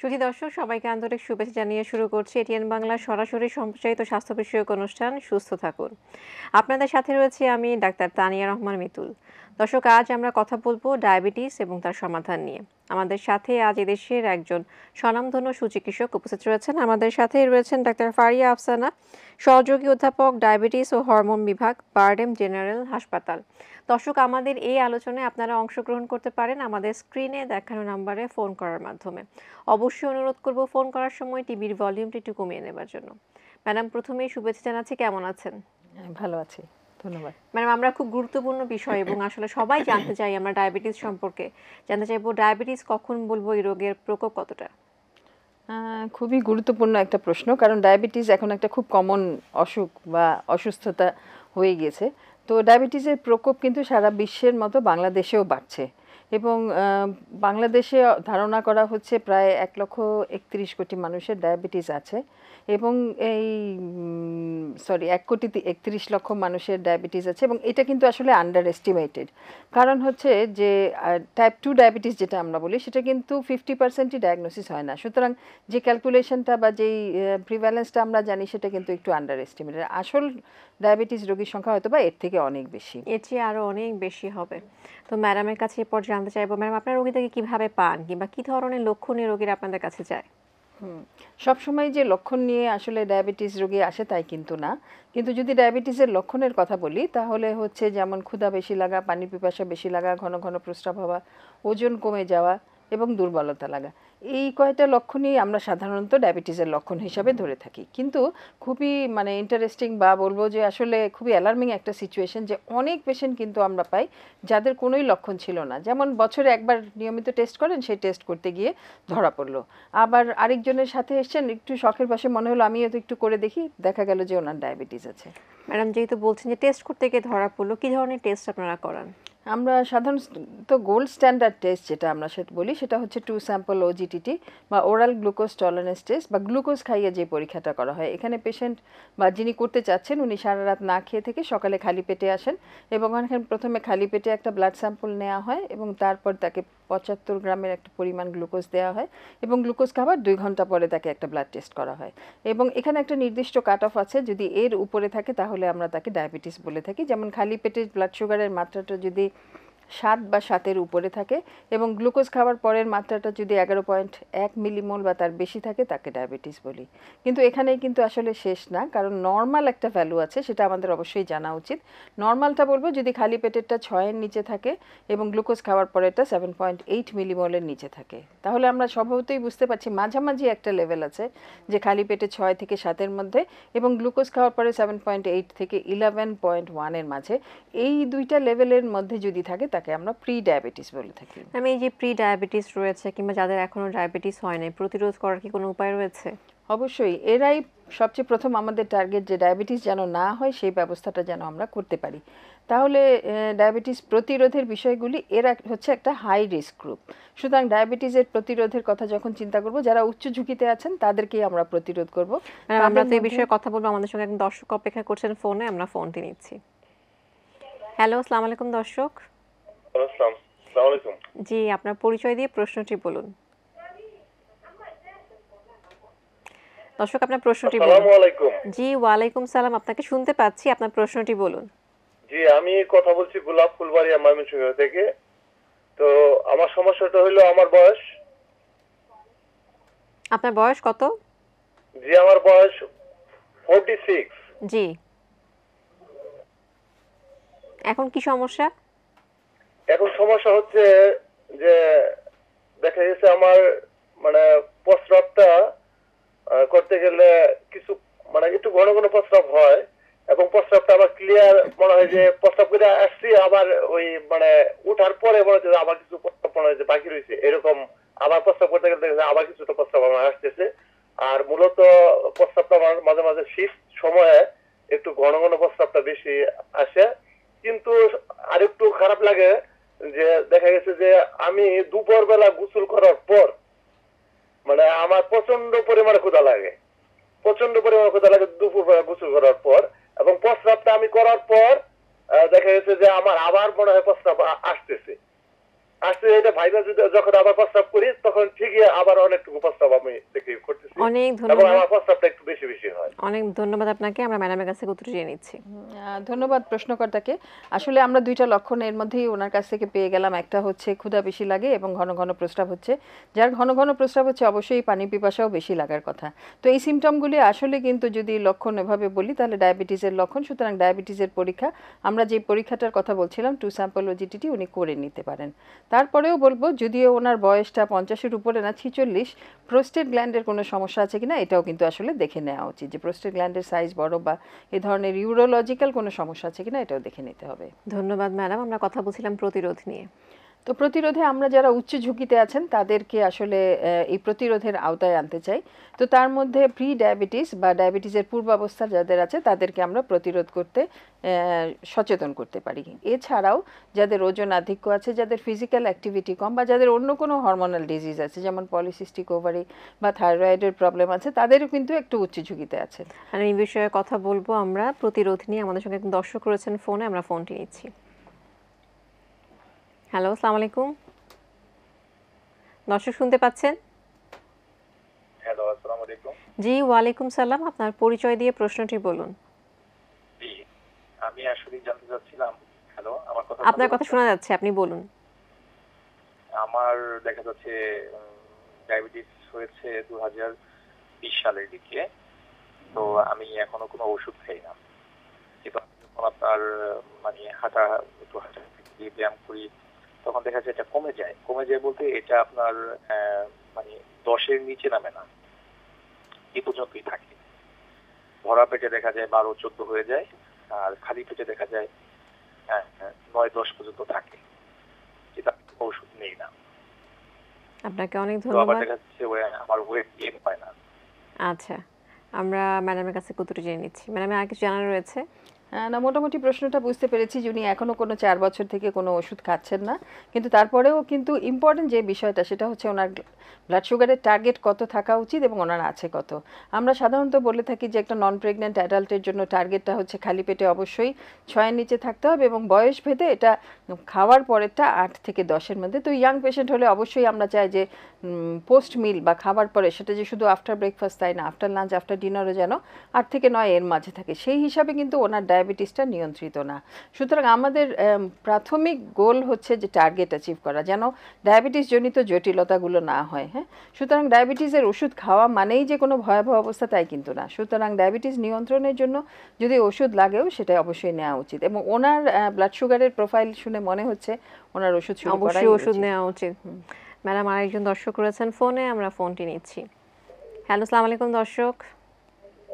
সুধী দর্শক সবাইকে আন্তরিক শুভেচ্ছা জানিয়ে শুরু করছি এটিএন বাংলার সরাসরি সম্প্রচারিত স্বাস্থ্য বিষয়ক অনুষ্ঠান সুস্থ থাকুন। আপনাদের সাথে রয়েছে আমি ডাক্তার তানিয়া রহমান মিতুল। দর্শক, আজ আমরা কথা বলবো ডায়াবেটিস এবং তার সমাধান নিয়ে। আমাদের সাথে আজ এদেশের একজন স্বনামধন্য সুচিকিৎসক উপস্থিত রয়েছেন। আমাদের সাথেই রয়েছেন ডাক্তার ফারিয়া আফসানা, সহযোগী অধ্যাপক, ডায়াবেটিস ও হরমোন বিভাগ, বারডেম জেনারেল হাসপাতাল। দর্শক, আমাদের এই আলোচনায় আপনারা অংশগ্রহণ করতে পারেন আমাদের স্ক্রিনে দেখানো নাম্বারে ফোন করার মাধ্যমে। অবশ্যই অনুরোধ করব ফোন করার সময় টিভির ভলিউমটা একটু কমিয়ে নেবার জন্য। ম্যাডাম, প্রথমেই শুভেচ্ছা জানাচ্ছি, কেমন আছেন? ভালো আছি, ধন্যবাদ। ম্যাডাম, আমরা খুব গুরুত্বপূর্ণ বিষয় এবং আসলে সবাই জানতে চাই আমরা ডায়াবেটিস সম্পর্কে। জানতে চাইবো ডায়াবেটিস কখন বলবো, এই রোগের প্রকোপ কতটা? খুবই গুরুত্বপূর্ণ একটা প্রশ্ন, কারণ ডায়াবেটিস এখন একটা খুব কমন অসুখ বা অসুস্থতা হয়ে গিয়েছে। তো ডায়াবেটিসের প্রকোপ কিন্তু সারা বিশ্বের মতো বাংলাদেশেও বাড়ছে এবং বাংলাদেশে ধারণা করা হচ্ছে প্রায় 1,31,00,000 মানুষের ডায়াবেটিস আছে এবং এই 1,31,00,000 মানুষের ডায়াবেটিস আছে এবং এটা কিন্তু আসলে আন্ডার এস্টিমেটেড। কারণ হচ্ছে যে টাইপ 2 ডায়াবেটিস যেটা আমরা বলি সেটা কিন্তু 50%ই ডায়াগনোসিস হয় না। সুতরাং যে ক্যালকুলেশনটা বা যেই প্রিভ্যালেন্সটা আমরা জানি সেটা কিন্তু একটু আন্ডার এস্টিমেটেড। আসল ডায়াবেটিস রোগীর সংখ্যা হয়তো বা এর থেকে অনেক বেশি, এর চেয়ে আরও অনেক বেশি হবে। তো ম্যাডামের কাছে এরপর জানতে চাইবো, ম্যাডাম আপনার রোগীদেরকে কীভাবে পান কিংবা কী ধরনের লক্ষণ নিয়ে রোগীরা আপনাদের কাছে যায়? সবসময় যে লক্ষণ নিয়ে আসলে ডায়াবেটিস রোগী আসে তাই কিন্তু না। কিন্তু যদি ডায়াবেটিসের লক্ষণের কথা বলি তাহলে হচ্ছে যেমন ক্ষুধা বেশি লাগা, পানির পিপাসা বেশি লাগা, ঘন ঘন প্রস্রাব হওয়া, ওজন কমে যাওয়া এবং দুর্বলতা লাগা। এই কয়টা লক্ষণই আমরা সাধারণত ডায়াবেটিসের লক্ষণ হিসাবে ধরে থাকি। কিন্তু খুবই ইন্টারেস্টিং বা বলবো যে আসলে খুবই অ্যালার্মিং একটা সিচুয়েশন যে অনেক পেশেন্ট কিন্তু আমরা পাই যাদের কোনোই লক্ষণ ছিল না। যেমন বছরে একবার নিয়মিত টেস্ট করেন, সেই টেস্ট করতে গিয়ে ধরা পড়লো। আবার আরেকজনের সাথে এসছেন, একটু শখের বশে মনে হলো আমিও তো একটু করে দেখি, দেখা গেল যে ওনার ডায়াবেটিস আছে। ম্যাডাম, যেহেতু বলছেন যে টেস্ট করতে গিয়ে ধরা পড়লো, কী ধরনের টেস্ট আপনারা করান? আমরা সাধারণত গোল্ড স্ট্যান্ডার্ড টেস্ট যেটা আমরা সেটা বলি সেটা হচ্ছে 2 স্যাম্পল ওজিটিটি বা ওরাল গ্লুকোজ টলারেন্স টেস্ট বা গ্লুকোজ খাইয়ে যে পরীক্ষাটা করা হয়। এখানে পেশেন্ট বা যিনি করতে চাচ্ছেন উনি সারা রাত না খেয়ে থেকে সকালে খালি পেটে আসেন এবং এখানে প্রথমে খালি পেটে একটা ব্লাড স্যাম্পল নেওয়া হয় এবং তারপর তাকে 75 গ্রামের একটা পরিমাণ গ্লুকোজ দেওয়া হয় এবং গ্লুকোজ খাবার 2 ঘন্টা পরে তাকে একটা ব্লাড টেস্ট করা হয় এবং এখানে একটা নির্দিষ্ট কাট অফ আছে, যদি এর উপরে থাকে তাহলে আমরা তাকে ডায়াবেটিস বলে থাকি। যেমন খালি পেটে ব্লাড সুগারের মাত্রাটা যদি 7 বা 7-এর উপরে থাকে এবং গ্লুকোজ খাওয়ার পরের মাত্রাটা যদি 11.1 মিলিমোল বা তার বেশি থাকে তাকে ডায়াবেটিস বলি। কিন্তু এখানেই কিন্তু আসলে শেষ না, কারণ নর্মাল একটা ভ্যালু আছে, সেটা আমাদের অবশ্যই জানা উচিত। নর্মালটা বলবো যদি খালি পেটেরটা 6-এর নিচে থাকে এবং গ্লুকোজ খাওয়ার পরেরটা 7.8 মিলিমোলের নিচে থাকে, তাহলে আমরা স্বভাবতই বুঝতে পারছি মাঝামাঝি একটা লেভেল আছে যে খালি পেটে 6 থেকে 7-এর মধ্যে এবং গ্লুকোজ খাওয়ার পরে 7.8 থেকে 11.1-এর মাঝে। এই দুইটা লেভেলের মধ্যে যদি থাকে তাকে আমরা প্রি ডায়াবেটিস বলে থাকি। আমি এই যে প্রি ডায়াবেটিস রয়েছে কিংবা যাদের এখনো ডায়াবেটিস হয় নাই, প্রতিরোধ করার কি কোনো উপায় রয়েছে? অবশ্যই, এরাই সবচেয়ে প্রথম আমাদের টার্গেট যে ডায়াবেটিস যেন না হয় সেই ব্যবস্থাটা যেন আমরা করতে পারি। তাহলে ডায়াবেটিস প্রতিরোধের বিষয়গুলি, এরা হচ্ছে একটা হাই রিস্ক গ্রুপ। সুতরাং ডায়াবেটিসের প্রতিরোধের কথা যখন চিন্তা করব, যারা উচ্চ ঝুঁকিতে আছেন তাদেরকেই আমরা প্রতিরোধ করব। আমরা তো এই বিষয়ে কথা বলবো, আমাদের সঙ্গে একজন দর্শক অপেক্ষা করছেন ফোনে, আমরা ফোনটি নিচ্ছি। হ্যালো, আসসালামু আলাইকুম দর্শক। আসসালামু আলাইকুম। জি, আপনার পরিচয় দিয়ে প্রশ্নটি বলুন। দর্শক, আপনার প্রশ্নটি বলুন। আসসালামু আলাইকুম। জি, ওয়ালাইকুম সালাম, আপনাকে শুনতে পাচ্ছি, আপনার প্রশ্নটি বলুন। জি, আমি কথা বলছি গোলাপ ফুলবাড়িয়া ময়মনসিংহ থেকে। তো আমার সমস্যাটা হলো আমার বয়স। আপনার বয়স কত? জি, আমার বয়স 46। জি, এখন কি সমস্যা? এখন সমস্যা হচ্ছে যে দেখা গেছে আমার প্রস্রাবটা করতে গেলে কিছু একটু ঘন ঘন প্রস্রাব হয় এবং প্রস্রাবটা আবার ক্লিয়ার মনে হয় যে প্রস্রাব করে আসছি, আবার ওই উঠার পরে মনে হচ্ছে আবার কিছু প্রস্রাব মনে হয় যে বাকি রয়েছে, এরকম আবার প্রস্রাব করতে গেলে আবার কিছুটা প্রস্রাব আমার আসতেছে। আর মূলত প্রস্রাবটা আমার মাঝে মাঝে শীত সময়ে একটু ঘন ঘন প্রস্রাবটা বেশি আসে। কিন্তু আরেকটু খারাপ লাগে যে দেখা গেছে যে আমি দুপুর বেলা গোসল করার পর আমার প্রচন্ড পরিমাণে ক্ষুধা লাগে, দুপুর বেলা গোসল করার পর, এবং প্রস্রাবটা আমি করার পর দেখা গেছে যে আমার আবার মনে হয় প্রস্রাব আসতেছে। আসলে এটা ভাইবা যখন আবার প্রস্তাব করি তখন ঠিকই আবার অনেকটুকু প্রস্তাব আমি দেখি করতেছি, অনেক এবং ধন্যবাদ। আমার প্রস্তাবটা একটু বেশি বেশি হয়। অনেক ধন্যবাদ আপনাকে। আমরা ম্যাডামের কাছ থেকে উত্তর জেনে নিচ্ছি। ধন্যবাদ প্রশ্নকর্তাকে। আসলে আমরা দুইটা লক্ষণ এর মধ্যেই ওনার কাছ থেকে পেয়ে গেলাম। একটা হচ্ছে ক্ষুধা বেশি লাগে এবং ঘন ঘন প্রস্রাব হচ্ছে। যার ঘন ঘন প্রস্রাব হচ্ছে অবশ্যই পানি পিপাসাও বেশি লাগার কথা। তো এই সিমটমগুলি আসলে কিন্তু যদি লক্ষণ এভাবে বলি তাহলে ডায়াবেটিসের লক্ষণ। সুতরাং ডায়াবেটিসের পরীক্ষা, আমরা যে পরীক্ষাটার কথা বলছিলাম 2 স্যাম্পল ওজিটিটি, উনি করে নিতে পারেন। তারপরেও বলবো, যদিও ওনার বয়সটা 50-এর উপরে না, 46, প্রোস্টেট গ্ল্যান্ডের কোনো সমস্যা আছে কিনা এটাও কিন্তু আসলে দেখে নেওয়া উচিত, যে প্রোস্টেট গ্ল্যান্ডের সাইজ বড় বা এ ধরনের ইউরোলজিক্যাল কোনো সমস্যা আছে কিনা এটাও দেখে নিতে হবে। ধন্যবাদ ম্যাডাম। আমরা কথা বলছিলাম প্রতিরোধ নিয়ে। তো প্রতিরোধে আমরা যারা উচ্চ ঝুঁকিতে আছেন তাদেরকে আসলে এই প্রতিরোধের আওতায় আনতে চাই। তো তার মধ্যে প্রি ডায়াবেটিস বা ডায়াবেটিসের পূর্বাবস্থা যাদের আছে তাদেরকে আমরা প্রতিরোধ করতে সচেতন করতে পারি। এছাড়াও যাদের ওজন আধিক্য আছে, যাদের ফিজিক্যাল অ্যাক্টিভিটি কম, বা যাদের অন্য কোনো হরমোনাল ডিজিজ আছে যেমন পলিসিস্টিক ওভারি বা থাইরয়েডের প্রবলেম আছে, তাদেরও কিন্তু একটু উচ্চ ঝুঁকিতে আছে। আর এই বিষয়ে কথা বলবো আমরা প্রতিরোধ নিয়ে। আমাদের সঙ্গে একজন দর্শক রয়েছেন ফোনে, আমরা ফোনটি নিচ্ছি। হ্যালো, আসসালামু আলাইকুম। দর্শক শুনতে পাচ্ছেন? হ্যালো, আসসালামু আলাইকুম। জি, ওয়ালাইকুম সালাম। আপনার পরিচয় দিয়ে প্রশ্নটি বলুন। জি, আমি আসলে জানতে চাচ্ছিলাম, হ্যালো, আমার কথা আপনার শুনতে কথা পাচ্ছেন? শোনা যাচ্ছে, আপনি বলুন। আমার দেখা যাচ্ছে ডায়াবেটিস হয়েছে 2020 সালের দিকে। তো আমি এখনো কোনো ওষুধ খাই না, কিন্তু আমি যখন আপনার মানে একটু হাঁটা দিয়ে ব্যায়াম করি তখন দেখা যায় এটা কমে যায়। কমে যায় বলতে এটা আপনার মানে 10-এর নিচে নামে না, এই পর্যন্তই থাকে। ভরা পেটে দেখা যায় 12-14 হয়ে যায়, আর খালি পেটে দেখা যায় 9-10 পর্যন্ত থাকে। এটা আমি কোনো ওষুধ নেই না। আপনাকে অনেক তো আবার ধন্যবাদ। দেখা যাচ্ছে আমার ওয়েট গেইন হয় না। আচ্ছা, আমরা ম্যাডামের কাছে উত্তর জেনে নিচ্ছি। ম্যাডামের আর কিছু জানার রয়েছে? না, মোটামুটি প্রশ্নটা বুঝতে পেরেছি যে উনি এখনো কোনো 4 বছর থেকে কোনো ওষুধ খাচ্ছেন না, কিন্তু তারপরেও কিন্তু ইম্পর্টেন্ট যে বিষয়টা সেটা হচ্ছে ওনার ব্লাড সুগারের টার্গেট কত থাকা উচিত এবং ওনার আছে কত। আমরা সাধারণত বলে থাকি যে একটা নন প্রেগনেন্ট অ্যাডাল্টের জন্য টার্গেটটা হচ্ছে খালি পেটে অবশ্যই 6-এর নিচে থাকতে হবে, এবং বয়স ভেদে এটা খাওয়ার পরেরটা 8 থেকে 10-এর মধ্যে। তো ইয়াং পেশেন্ট হলে অবশ্যই আমরা চাই যে পোস্ট মিল বা খাবার পরে, সেটা যে শুধু আফটার ব্রেকফাস্ট তাই না, আফটার লাঞ্চ আফটার ডিনারও যেন 8 থেকে 9 এর মাঝে থাকে। সেই হিসাবে কিন্তু ওনার ডায়াবেটিসটা নিয়ন্ত্রিত না। সুতরাং আমাদের প্রাথমিক গোল হচ্ছে যে টার্গেট অ্যাচিভ করা, যেন ডায়াবেটিস জনিত জটিলতাগুলো না হয়। হ্যাঁ, সুতরাং ডায়াবেটিসের ওষুধ খাওয়া মানেই যে কোনো ভয়াবহ অবস্থা তাই কিন্তু না। সুতরাং ডায়াবেটিস নিয়ন্ত্রণের জন্য যদি ওষুধ লাগেও সেটা অবশ্যই নেওয়া উচিত, এবং ওনার ব্লাড সুগারের প্রোফাইল শুনে মনে হচ্ছে ওনার ওষুধ শুরু করাই অবশ্যই ওষুধ উচিত। নেওয়া উচিত। ম্যাডাম, আরেকজন দর্শক রয়েছেন ফোনে, আমরা ফোনটি নিচ্ছি। হ্যালো, আসসালামু আলাইকুম দর্শক।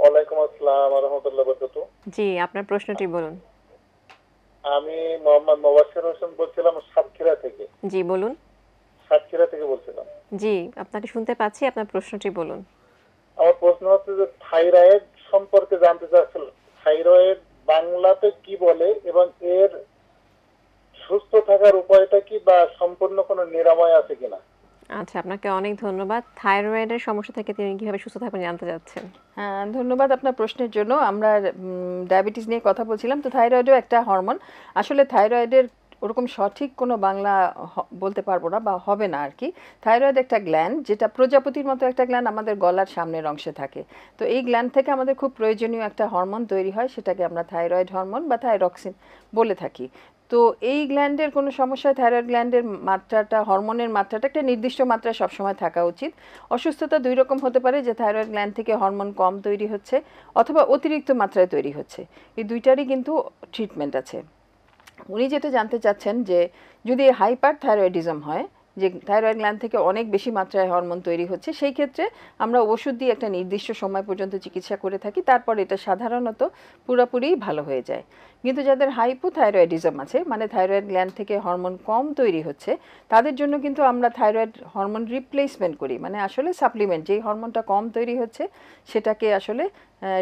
ওয়ালাইকুম আসসালাম ওয়া রাহমাতুল্লাহি ওয়া বারাকাতুহু। জি, আপনার প্রশ্নটি বলুন। আমি মোহাম্মদ মোবাশ্বের হোসেন বলছিলাম সাতক্ষীরা থেকে। জি, বলুন। সাতক্ষীরা থেকে বলছিলাম। জি, আপনাকে শুনতে পাচ্ছি, আপনার প্রশ্নটি বলুন। আমার প্রশ্ন হচ্ছে যে থাইরয়েড সম্পর্কে জানতে চাচ্ছিলাম। থাইরয়েড বাংলাতে কি বলে এবং এর সুস্থ থাকার উপায়টা কি, বা সম্পূর্ণ কোনো নিরাময় আছে কিনা? আচ্ছা, আপনাকে অনেক ধন্যবাদ। থাইরয়েডের সমস্যা থেকে তিনি কিভাবে সুস্থ থাকবেন জানতে চাচ্ছেন। হ্যাঁ, ধন্যবাদ আপনার প্রশ্নের জন্য। আমরা ডায়াবেটিস নিয়ে কথা বলছিলাম। তো থাইরয়েডও একটা হরমোন। আসলে থাইরয়েডের ওরকম সঠিক কোনো বাংলা বলতে পারবো না বা হবে না আর কি। থাইরয়েড একটা গ্ল্যান্ড, যেটা প্রজাপতির মতো একটা গ্ল্যান্ড আমাদের গলার সামনের অংশে থাকে। তো এই গ্ল্যান্ড থেকে আমাদের খুব প্রয়োজনীয় একটা হরমোন তৈরি হয়, সেটাকে আমরা থাইরয়েড হরমোন বা থাইরক্সিন বলে থাকি। তো এই গ্ল্যান্ডের কোনো সমস্যায় থাইরয়েড গ্ল্যান্ডের মাত্রাটা, হরমোনের মাত্রাটা একটা নির্দিষ্ট মাত্রায় সবসময় থাকা উচিত। অসুস্থতা দুই রকম হতে পারে, যে থাইরয়েড গ্ল্যান্ড থেকে হরমোন কম তৈরি হচ্ছে অথবা অতিরিক্ত মাত্রায় তৈরি হচ্ছে। এই দুইটারই কিন্তু ট্রিটমেন্ট আছে। উনি যেটা জানতে চাচ্ছেন যে যদি হাইপার থাইরয়েডিজম হয়, যে থাইরয়েড গ্ল্যান্ড থেকে অনেক বেশি মাত্রায় হরমোন তৈরি হচ্ছে, সেই ক্ষেত্রে আমরা ওষুধ দিয়ে একটা নির্দিষ্ট সময় পর্যন্ত চিকিৎসা করে থাকি, তারপর এটা সাধারণত পুরোপুরি ভালো হয়ে যায়। কিন্তু যাদের হাইপোথাইরয়েডিজম আছে, মানে থাইরয়েড গ্ল্যান্ড থেকে হরমোন কম তৈরি হচ্ছে, তাদের জন্য কিন্তু আমরা থাইরয়েড হরমোন রিপ্লেসমেন্ট করি, মানে আসলে সাপ্লিমেন্ট, যেই হরমোনটা কম তৈরি হচ্ছে সেটাকে আসলে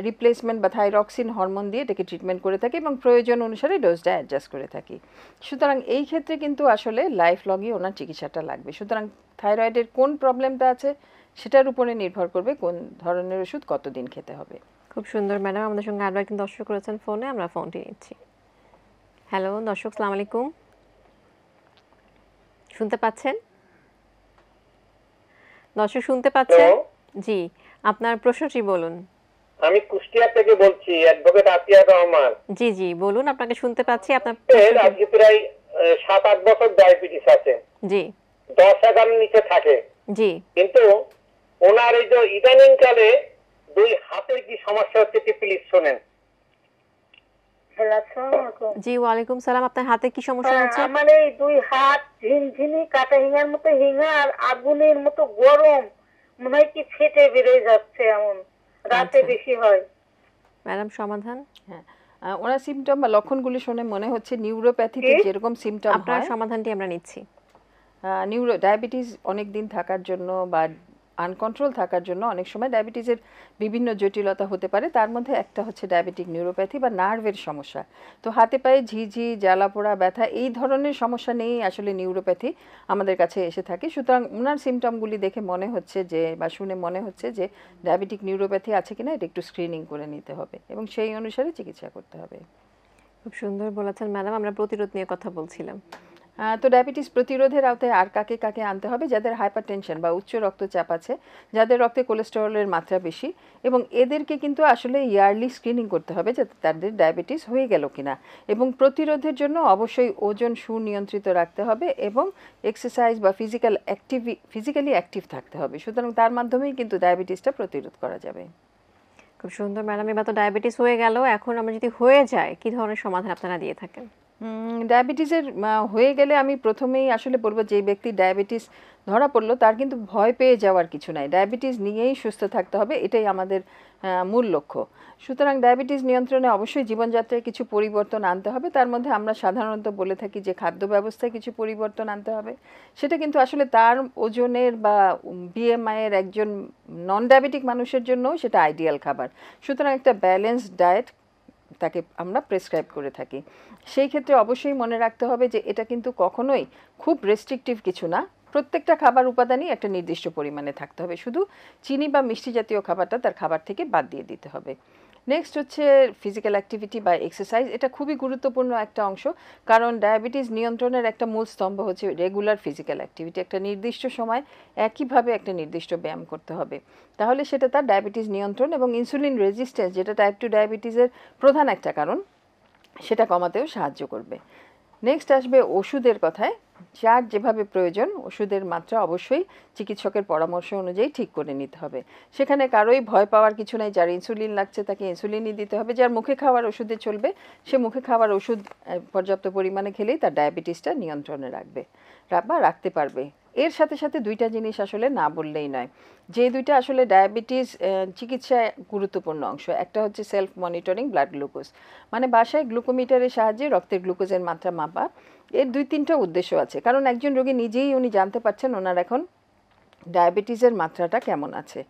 রিপ্লেসমেন্ট বা থাইরক্সিন হরমোন দিয়ে এটাকে ট্রিটমেন্ট করে থাকি, এবং প্রয়োজন অনুসারে ডোজটা অ্যাডজাস্ট করে থাকি। সুতরাং এই ক্ষেত্রে কিন্তু আসলে লাইফ লংই ওনার চিকিৎসাটা লাগবে। সুতরাং থাইরয়েডের কোন প্রবলেমটা আছে সেটার উপরে নির্ভর করবে কোন ধরনের ওষুধ কতদিন খেতে হবে। খুব সুন্দর ম্যাডাম। আমাদের সঙ্গে আরও একজন দর্শক রয়েছেন ফোনে, আমরা ফোনটি নিচ্ছি। হ্যালো দর্শক, আসসালামু আলাইকুম। শুনতে পাচ্ছেন? দর্শক শুনতে পাচ্ছেন? জি, আপনার প্রশ্নটি বলুন। আমি কুষ্টিয়া থেকে বলছি, অ্যাডভোকেট আতিয়া রহমান। জি জি, বলুন, আপনাকে শুনতে পাচ্ছি। আপনার আজকে প্রায় 7-8 বছর ডায়াবেটিস আছে, জি 10-11 নিচে থাকে, জি। কিন্তু ওনার এই যে ইদানিং কালে 2 হাতের কি সমস্যা হচ্ছে একটু প্লিজ শোনেন। জি, ওয়ালাইকুম সালাম। আপনার হাতে কি সমস্যা হচ্ছে? আমার এই 2 হাত ঝিনঝিনি কাটা হিঙার মতো হিঙা আর আগুনের মতো গরম, মনে হয় কি ফেটে বেরিয়ে যাচ্ছে, এমন রাতে আচ্ছা। বেশি হয়। ম্যাডাম সমাধান? হ্যাঁ, ওনার সিমটম বা লক্ষণগুলি শুনে মনে হচ্ছে নিউরোপ্যাথিতে কি? যেরকম সিমটম আপনার হয়, সমাধানটি আমরা নিচ্ছি। ডায়াবেটিস অনেক দিন থাকার জন্য বা আনকন্ট্রোল থাকার জন্য অনেক সময় ডায়াবেটিসের বিভিন্ন জটিলতা হতে পারে। তার মধ্যে একটা হচ্ছে ডায়াবেটিক নিউরোপ্যাথি বা নার্ভের সমস্যা। তো হাতে পায়ে ঝিঝি, জ্বালা পোড়া, ব্যথা এই ধরনের সমস্যা নিয়েই আসলে নিউরোপ্যাথি আমাদের কাছে এসে থাকে। সুতরাং ওনার সিমটমগুলি দেখে মনে হচ্ছে যে বা শুনে মনে হচ্ছে যে ডায়াবেটিক নিউরোপ্যাথি আছে কিনা এটা একটু স্ক্রিনিং করে নিতে হবে এবং সেই অনুসারে চিকিৎসা করতে হবে। খুব সুন্দর বলেছেন ম্যাডাম। আমরা প্রতিরোধ নিয়ে কথা বলছিলাম। তো ডায়াবেটিস প্রতিরোধের আওতায় আর কাকে কাকে আনতে হবে? যাদের হাইপারটেনশন বা উচ্চ রক্তচাপ আছে, যাদের রক্তে কোলেস্টেরলের মাত্রা বেশি, এবং এদেরকে কিন্তু আসলে ইয়ারলি স্ক্রিনিং করতে হবে যাতে তাদের ডায়াবেটিস হয়ে গেল কিনা। এবং প্রতিরোধের জন্য অবশ্যই ওজন সুনিয়ন্ত্রিত রাখতে হবে এবং এক্সারসাইজ বা ফিজিক্যালি অ্যাক্টিভ থাকতে হবে। সুতরাং তার মাধ্যমেই কিন্তু ডায়াবেটিসটা প্রতিরোধ করা যাবে। খুব সুন্দর ম্যাডাম। এবার তো ডায়াবেটিস হয়ে গেল, এখন আমরা যদি হয়ে যায় কি ধরনের সমাধান আপনারা দিয়ে থাকেন? ডায়াবেটিসের হয়ে গেলে আমি প্রথমেই আসলে বলবো যে ব্যক্তি ডায়াবেটিস ধরা পড়লো তার কিন্তু ভয় পেয়ে যাওয়ার কিছু নাই। ডায়াবেটিস নিয়েই সুস্থ থাকতে হবে, এটাই আমাদের মূল লক্ষ্য। সুতরাং ডায়াবেটিস নিয়ন্ত্রণে অবশ্যই জীবনযাত্রায় কিছু পরিবর্তন আনতে হবে। তার মধ্যে আমরা সাধারণত বলে থাকি যে খাদ্য ব্যবস্থায় কিছু পরিবর্তন আনতে হবে। সেটা কিন্তু আসলে তার ওজনের বা বিএমআইয়ের একজন নন ডায়াবেটিক মানুষের জন্য সেটা আইডিয়াল খাবার। সুতরাং একটা ব্যালেন্সড ডায়েট তাকে আমরা প্রেসক্রাইব করে থাকি। সেই ক্ষেত্রে অবশ্যই মনে রাখতে হবে যে এটা কিন্তু কখনোই খুব রেস্ট্রিকটিভ কিছু না। প্রত্যেকটা খাবার উপাদানই একটা নির্দিষ্ট পরিমাণে থাকতে হবে, শুধু চিনি বা মিষ্টি জাতীয় খাবারটা তার খাবার থেকে বাদ দিয়ে দিতে হবে। নেক্সট হচ্ছে ফিজিক্যাল অ্যাক্টিভিটি বা এক্সারসাইজ। এটা খুবই গুরুত্বপূর্ণ একটা অংশ, কারণ ডায়াবেটিস নিয়ন্ত্রণের একটা মূল স্তম্ভ হচ্ছে রেগুলার ফিজিক্যাল অ্যাক্টিভিটি। একটা নির্দিষ্ট সময় একইভাবে একটা নির্দিষ্ট ব্যায়াম করতে হবে, তাহলে সেটা তার ডায়াবেটিস নিয়ন্ত্রণ এবং ইনসুলিন রেজিস্ট্যান্স, যেটা টাইপ 2 ডায়াবেটিসের প্রধান একটা কারণ, সেটা কমাতেও সাহায্য করবে। নেক্সট আসবে ওষুধের কথায়। যার যেভাবে প্রয়োজন ওষুধের মাত্রা অবশ্যই চিকিৎসকের পরামর্শ অনুযায়ী ঠিক করে নিতে হবে। সেখানে কারোই ভয় পাওয়ার কিছু নাই। যার ইনসুলিন লাগছে তাকে ইনসুলিনই দিতে হবে, যার মুখে খাওয়ার ওষুধে চলবে সে মুখে খাওয়ার ওষুধ পর্যাপ্ত পরিমাণে খেলেই তার ডায়াবেটিসটা নিয়ন্ত্রণে রাখতে পারবে। এর সাথে সাথে দুইটা জিনিস আসলে না বললেই নয়, যে দুইটা আসলে ডায়াবেটিস চিকিৎসায় গুরুত্বপূর্ণ অংশ। একটা হচ্ছে সেলফ মনিটরিং ব্লাড গ্লুকোজ, মানে বাসায় গ্লুকোমিটারের সাহায্যে রক্তের গ্লুকোজের মাত্রা মাপা। এর 2-3টা উদ্দেশ্য আছে, কারণ একজন রোগী নিজেই উনি জানতে পারছেন ওনার এখন ডায়াবেটিসের মাত্রাটা কেমন আছে।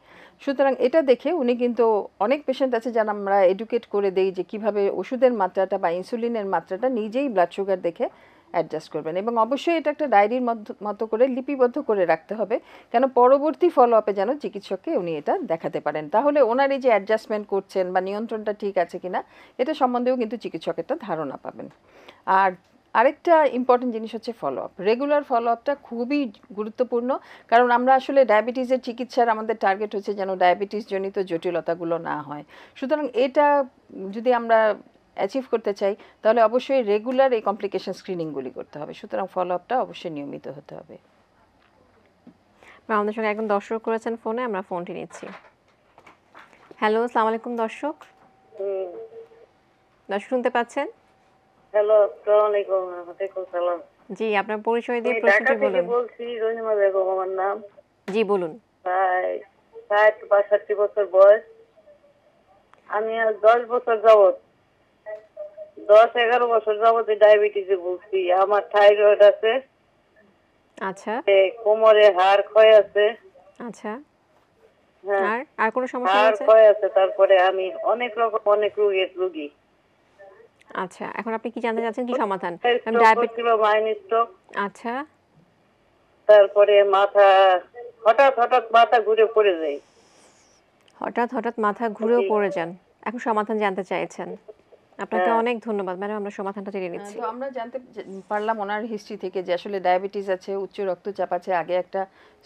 সুতরাং এটা দেখে উনি কিন্তু, অনেক পেশেন্ট আছে যারা আমরা এডুকেট করে দেই যে কিভাবে ওষুধের মাত্রাটা বা ইনসুলিনের মাত্রাটা নিজেই ব্লাড সুগার দেখে অ্যাডজাস্ট করবেন। এবং অবশ্যই এটা একটা ডায়েরির মতো করে লিপিবদ্ধ করে রাখতে হবে, কেন পরবর্তী ফলো আপে যেন চিকিৎসককে উনি এটা দেখাতে পারেন। তাহলে ওনার এই যে অ্যাডজাস্টমেন্ট করছেন বা নিয়ন্ত্রণটা ঠিক আছে কিনা এটা সম্বন্ধেও কিন্তু চিকিৎসক একটা ধারণা পাবেন। আর আরেকটা ইম্পর্টেন্ট জিনিস হচ্ছে ফলো আপ। রেগুলার ফলো আপটা খুবই গুরুত্বপূর্ণ, কারণ আমরা আসলে ডায়াবেটিসের চিকিৎসার আমাদের টার্গেট হচ্ছে যেন ডায়াবেটিস জনিত জটিলতাগুলো না হয়। সুতরাং এটা যদি আমরা অ্যাচিভ করতে চাই তাহলে অবশ্যই রেগুলার এই কমপ্লিকেশন স্ক্রিনিংগুলি করতে হবে। সুতরাং ফলো আপটা অবশ্যই নিয়মিত হতে হবে। আমাদের সঙ্গে একজন দর্শক করেছেন ফোনে, আমরা ফোনটি নিচ্ছি। হ্যালো, আসসালামু আলাইকুম দর্শক। দর্শক শুনতে পাচ্ছেন? হ্যালো, আসসালামু আলাইকুম। ওয়ালাইকুম সালাম। জি, আপনার পরিচয় দিয়ে আমি প্রশ্নটি ঢাকা থেকে বলুন। বলছি, রহিমা বেগম আমার নাম। জি বলুন। প্রায় 60-62 বছর বয়স। আমি আজ 10 বছর যাবত 10-11 বছর যাবত ডায়াবেটিসে ভুগছি। আমার থাইরয়েড আছে, আচ্ছা কোমরে হাড় ক্ষয় আছে। আচ্ছা। হ্যাঁ, আর কোনো সমস্যা হাড় আছে? ক্ষয় আছে। তারপরে আমি অনেক রোগের রোগী। আচ্ছা, এখন আপনি কি জানতে চাচ্ছেন, কি সমাধান? ডায়াবেটিস ছিল, মাইন স্ট্রোক। আচ্ছা। তারপরে হঠাৎ মাথা ঘুরে পড়ে যায়। হঠাৎ মাথা ঘুরেও পড়ে যান। এখন সমাধান জানতে চাইছেন। আপনাকে অনেক ধন্যবাদ ম্যাডাম, আমরা সমাধানটা জেনে নিচ্ছি। তো আমরা জানতে পারলাম ওনার হিস্ট্রি থেকে যে আসলে ডায়াবেটিস আছে, উচ্চ রক্তচাপ আছে, আগে একটা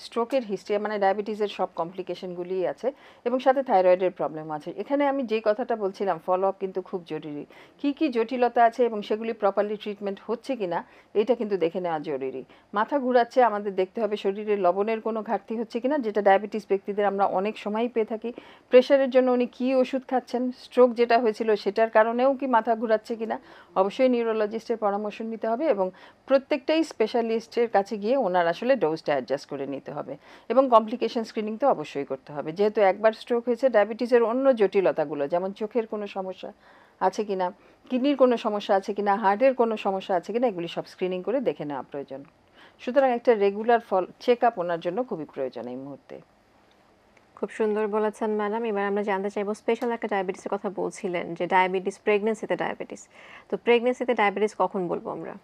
স্ট্রোকের হিস্ট্রি, মানে ডায়াবেটিসের সব কমপ্লিকেশনগুলিই আছে এবং সাথে থাইরয়েডের প্রবলেম আছে। এখানে আমি যে কথাটা বলছিলাম, ফলো আপ কিন্তু খুব জরুরি। কি কি জটিলতা আছে এবং সেগুলি প্রপারলি ট্রিটমেন্ট হচ্ছে কিনা এটা কিন্তু দেখে নেওয়া জরুরি। মাথা ঘুরাচ্ছে, আমাদের দেখতে হবে শরীরে লবণের কোনো ঘাটতি হচ্ছে কিনা, যেটা ডায়াবেটিস ব্যক্তিদের আমরা অনেক সময়ই পেয়ে থাকি। প্রেশারের জন্য উনি কী ওষুধ খাচ্ছেন, স্ট্রোক যেটা হয়েছিল সেটার কারণেও কি মাথা ঘুরাচ্ছে কিনা, অবশ্যই নিউরোলজিস্টের পরামর্শ নিতে হবে এবং প্রত্যেকটাই স্পেশালিস্টের কাছে গিয়ে ওনার আসলে ডোজটা অ্যাডজাস্ট করে নিতে হবে এবং কমপ্লিকেশন স্ক্রিনিং তো অবশ্যই করতে হবে। যেহেতু একবার স্ট্রোক হয়েছে, ডায়াবেটিসের অন্য জটিলতাগুলো যেমন চোখের কোনো সমস্যা আছে কিনা, কিডনির কোনো সমস্যা আছে কিনা, হার্টের কোনো সমস্যা আছে কিনা, এগুলি সব স্ক্রিনিং করে দেখে নেওয়া প্রয়োজন। সুতরাং একটা রেগুলার চেক আপ ওনার জন্য খুবই প্রয়োজন এই মুহূর্তে। খুব সুন্দর বলেছেন ম্যাডাম। এবার আমরা জানতে চাইবো, স্পেশাল একটা ডায়াবেটিসের কথা বলছিলেন যে ডায়াবেটিস, প্রেগনেন্সিতে ডায়াবেটিস, তো প্রেগনেন্সিতে ডায়াবেটিস কখন বলবো আমরা?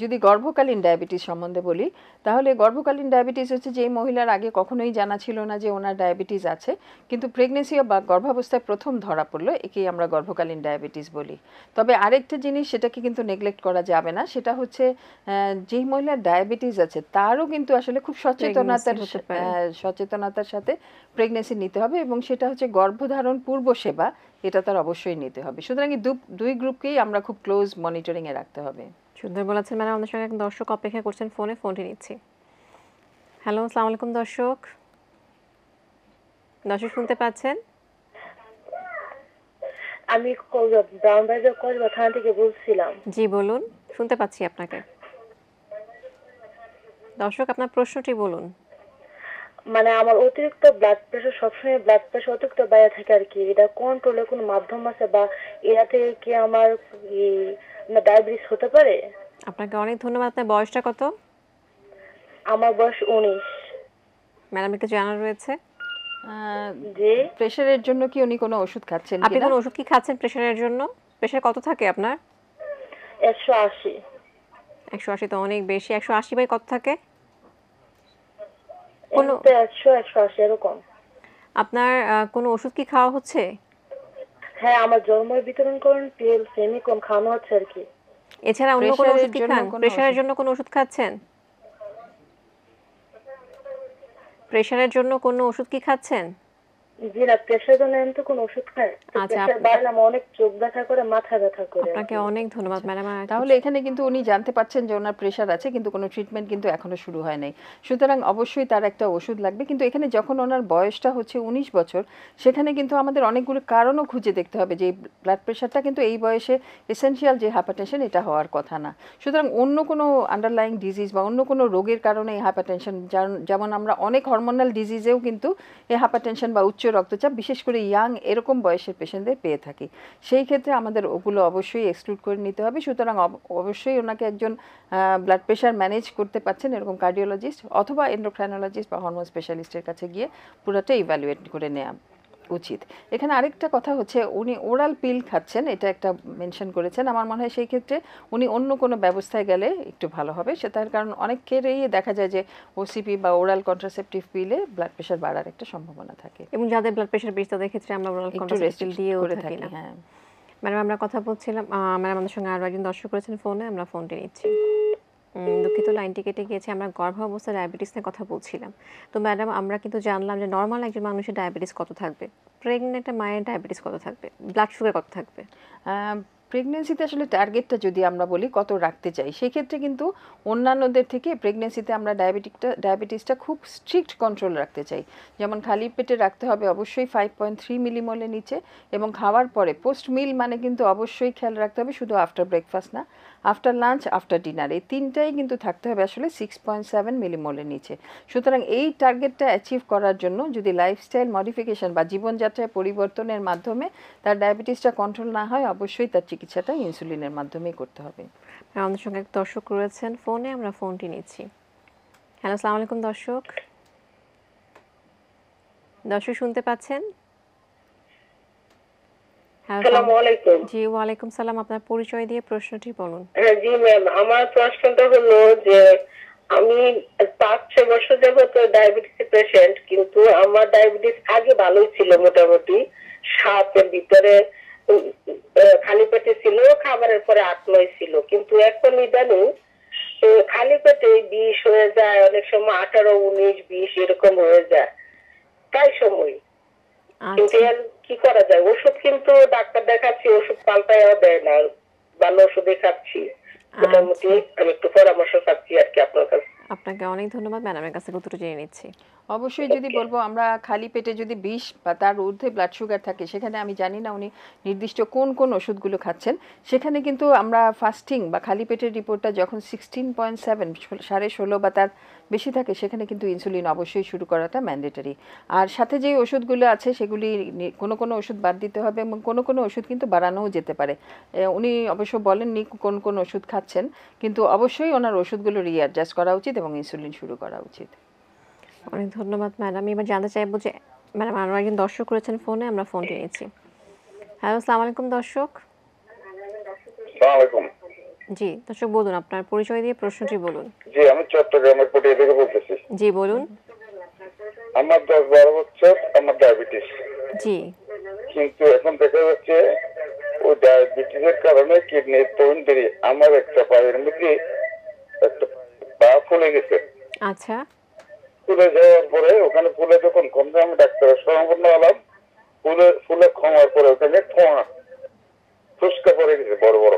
যদি গর্ভকালীন ডায়াবেটিস সম্বন্ধে বলি, তাহলে গর্ভকালীন ডায়াবেটিস হচ্ছে যে মহিলার আগে কখনোই জানা ছিল না যে ওনার ডায়াবেটিস আছে, কিন্তু প্রেগনেন্সি বা গর্ভাবস্থায় প্রথম ধরা পড়লো, একেই আমরা গর্ভকালীন ডায়াবেটিস বলি। তবে আরেকটা জিনিস, সেটাকে কিন্তু নেগলেক্ট করা যাবে না, সেটা হচ্ছে যেই মহিলার ডায়াবেটিস আছে তারও কিন্তু আসলে খুব সচেতনতার সাথে প্রেগনেন্সি নিতে হবে এবং সেটা হচ্ছে গর্ভধারণ পূর্ব সেবা, এটা তার অবশ্যই নিতে হবে। সুতরাং এই দুই গ্রুপকেই আমরা খুব ক্লোজ মনিটরিংয়ে রাখতে হবে। সুন্দর বলেছেন ম্যাডাম। আমাদের সঙ্গে এক দর্শক অপেক্ষা করছেন ফোনে, ফোনটি নিচ্ছি। হ্যালো, আসসালামু আলাইকুম দর্শক। দর্শক শুনতে পাচ্ছেন? আমি ব্রাউন বাজার কসবা থানা থেকে বলছিলাম। জি বলুন, শুনতে পাচ্ছি আপনাকে। দর্শক, আপনার প্রশ্নটি বলুন। মানে আমার অতিরিক্ত ব্লাড প্রেশার, সবসময় ব্লাড প্রেশার অতিরিক্ত বাইরে থাকে আর কি, এটা কন্ট্রোলের কোনো মাধ্যম আছে বা এটাতে কি আমার ডায়াবেটিস হতে পারে? আপনাকে অনেক ধন্যবাদ। আপনার বয়সটা কত? আমার বয়স 19। ম্যাডাম একটু জানা রয়েছে। জি। প্রেশারের জন্য কি উনি কোনো ওষুধ খাচ্ছেন আপনি কিনা? কোনো ওষুধ কি খাচ্ছেন প্রেশারের জন্য? প্রেশার কত থাকে আপনার? 180। 180 তো অনেক বেশি। 180 বাই কত থাকে? কোনো 180 এরকম। আপনার কোনো ওষুধ কি খাওয়া হচ্ছে? হ্যাঁ, আমার জন্মের বিতরণকরণ পিল সেমিকম খাওয়ানো হচ্ছে আর কি। এছাড়া অন্য কোনো ওষুধ কি খান? প্রেশারের জন্য কোনো ওষুধ খাচ্ছেন? প্রেশারের জন্য কোনো ওষুধ কি খাচ্ছেন? জি না, প্রেশার জন্য আমি তো কোনো ওষুধ খাই। আচ্ছা, প্রেশার বাড়লে আমার অনেক চোখ ব্যথা করে, মাথা ব্যথা করে। আপনাকে অনেক ধন্যবাদ ম্যাডাম। তাহলে এখানে কিন্তু উনি জানতে পারছেন যে ওনার প্রেশার আছে, কিন্তু কোনো ট্রিটমেন্ট কিন্তু এখনো শুরু হয় নাই। সুতরাং অবশ্যই তার একটা ওষুধ লাগবে। কিন্তু এখানে যখন ওনার বয়সটা হচ্ছে 19 বছর, সেখানে কিন্তু আমাদের অনেকগুলো কারণও খুঁজে দেখতে হবে যে ব্লাড প্রেশারটা কিন্তু এই বয়সে এসেনশিয়াল যে হাইপারটেনশন, এটা হওয়ার কথা না। সুতরাং অন্য কোনো আন্ডারলাইং ডিজিজ বা অন্য কোনো রোগের কারণে এই হাইপারটেনশন, যেমন আমরা অনেক হরমোনাল ডিজিজেও কিন্তু এই হাইপারটেনশন বা উচ্চ রক্তচাপ বিশেষ করে ইয়াং এরকম বয়সের পেশেন্টদের পেয়ে থাকি। সেই ক্ষেত্রে আমাদের ওগুলো অবশ্যই এক্সক্লুড করে নিতে হবে। সুতরাং অবশ্যই ওনাকে একজন ব্লাড প্রেশার ম্যানেজ করতে পারছেন এরকম কার্ডিওলজিস্ট অথবা এন্ডোক্রাইনোলজিস্ট বা হরমোন স্পেশালিস্টের কাছে গিয়ে পুরোটা ইভ্যালুয়েট করে নেওয়া উচিত। এখানে আরেকটা কথা হচ্ছে, উনি ওরাল পিল খাচ্ছেন, এটা একটা মেনশন করেছেন। আমার মনে হয় সেই ক্ষেত্রে উনি অন্য কোনো ব্যবস্থায় গেলে একটু ভালো হবে। সেটার কারণ অনেকেরই দেখা যায় যে ওসিপি বা ওরাল কন্ট্রাসেপ্টিভ পিলে ব্লাড প্রেশার বাড়ার একটা সম্ভাবনা থাকে এবং যাদের ব্লাড প্রেশার বেশি তাদের ক্ষেত্রে আমরা ওরাল কন্ট্রাসেপ্টিভ দিয়েও থাকি না। হ্যাঁ ম্যাডাম, আমরা কথা বলছিলাম, ম্যাডাম আমাদের সঙ্গে আরও একজন দর্শক করেছেন ফোনে, আমরা ফোনটি নিচ্ছি। দুঃখিত, লাইনটি কেটে গিয়েছে। আমরা গর্ভাবস্থা ডায়াবেটিস নিয়ে কথা বলছিলাম। তো ম্যাডাম, আমরা কিন্তু জানলাম যে নর্মাল একজন মানুষের ডায়াবেটিস কত থাকবে, প্রেগনেন্ট মায়ের ডায়াবেটিস কত থাকবে, ব্লাড সুগার কত থাকবে? প্রেগনেন্সিতে আসলে টার্গেটটা যদি আমরা বলি কত রাখতে চাই, সেক্ষেত্রে কিন্তু অন্যান্যদের থেকে প্রেগনেন্সিতে আমরা ডায়াবেটিসটা খুব স্ট্রিক্ট কন্ট্রোল রাখতে চাই। যেমন খালি পেটে রাখতে হবে অবশ্যই 5.3 মিলিমোলের নিচে, এবং খাওয়ার পরে পোস্ট মিল মানে কিন্তু অবশ্যই খেয়াল রাখতে হবে, শুধু আফটার ব্রেকফাস্ট না, আফটার লাঞ্চ, আফটার ডিনার, এই তিনটাই কিন্তু থাকতে হবে আসলে 6.7 মিলিমোলের নিচে। সুতরাং এই টার্গেটটা অ্যাচিভ করার জন্য যদি লাইফস্টাইল মডিফিকেশন বা জীবনযাত্রায় পরিবর্তনের মাধ্যমে তার ডায়াবেটিসটা কন্ট্রোল না হয়, অবশ্যই তার চিকিৎসাটা ইনসুলিনের মাধ্যমেই করতে হবে। আমাদের সঙ্গে এক দর্শক রয়েছেন ফোনে, আমরা ফোনটি নিচ্ছি। হ্যালো, আসসালামু আলাইকুম দর্শক। দর্শক শুনতে পাচ্ছেন? আসসালামু আলাইকুম। জি, ওয়ালাইকুম সালাম। আপনার পরিচয় দিয়ে প্রশ্নটি বলুন। হ্যাঁ জি ম্যাম, আমার প্রশ্নটা হলো যে আমি 5-6 বছর যাবত ডায়াবেটিস পেশেন্ট, কিন্তু আমার ডায়াবেটিস আগে ভালোই ছিল, মোটামুটি 7 এর ভিতরে খালি পেটে ছিল, খাবারের পরে 8-9 ছিল, কিন্তু এখন ইদানিং খালি পেটে 20 হয়ে যায়, অনেক সময় 18-19-20 এরকম হয়ে যায় প্রায় সময়। কিন্তু আচ্ছা এর কি করা যায়? ওষুধ কিন্তু ডাক্তার দেখাচ্ছি, ওষুধ পাল্টাইও দেয় না, ভালো ওষুধই খাচ্ছি মোটামুটি। আমি একটু পরামর্শ চাচ্ছি আর কি আপনার কাছে। আপনাকে অনেক ধন্যবাদ, ম্যাডামের কাছে উত্তর জেনে নিচ্ছি। অবশ্যই যদি বলবো আমরা খালি পেটে যদি 20 বা তার ঊর্ধ্বে ব্লাড সুগার থাকে, সেখানে আমি জানি না উনি নির্দিষ্ট কোন কোন ওষুধগুলো খাচ্ছেন। সেখানে কিন্তু আমরা ফাস্টিং বা খালি পেটের রিপোর্টটা যখন 16.7 16.5 বা তার বেশি থাকে, সেখানে কিন্তু ইনসুলিন অবশ্যই শুরু করাটা ম্যান্ডেটরি। আর সাথে যে ওষুধগুলো আছে সেগুলি কোনো কোনো ওষুধ বাদ দিতে হবে এবং কোনো কোনো ওষুধ কিন্তু বাড়ানোও যেতে পারে। উনি অবশ্য বলেননি কোন কোন ওষুধ খাচ্ছেন, কিন্তু অবশ্যই ওনার ওষুধগুলো রিঅ্যাডজাস্ট করা উচিত এবং ইনসুলিন শুরু করা উচিত। অনেক ধন্যবাদ ম্যাডাম। এবার জানতে চাইবো যে ম্যাডাম আরও একজন দর্শক রয়েছেন ফোনে, আমরা ফোনটি নিচ্ছি। হ্যালো, আসসালামু আলাইকুম দর্শক। আসসালামু আলাইকুম। জি দর্শক, বলুন আপনার পরিচয় দিয়ে প্রশ্নটি বলুন। জি, আমি চট্টগ্রামের পটিয়া থেকে বলতেছি। জি বলুন। আমার 10-12 বছর, আমার ডায়াবেটিস, জি কিন্তু এখন দেখা যাচ্ছে ওই ডায়াবেটিসের কারণে কিডনির তরুণদেরই আমার একটা পায়ের মধ্যে একটা পা ফুলে গেছে। আচ্ছা ফুলে যাওয়ার পরে ওখানে ফুলে যখন কমছে, আমি ডাক্তারের শরণাপন্ন হলাম। ফুলে কমার পরে ওখানে ঠোঁয়া ফুসকা পড়ে গেছে, বড় বড়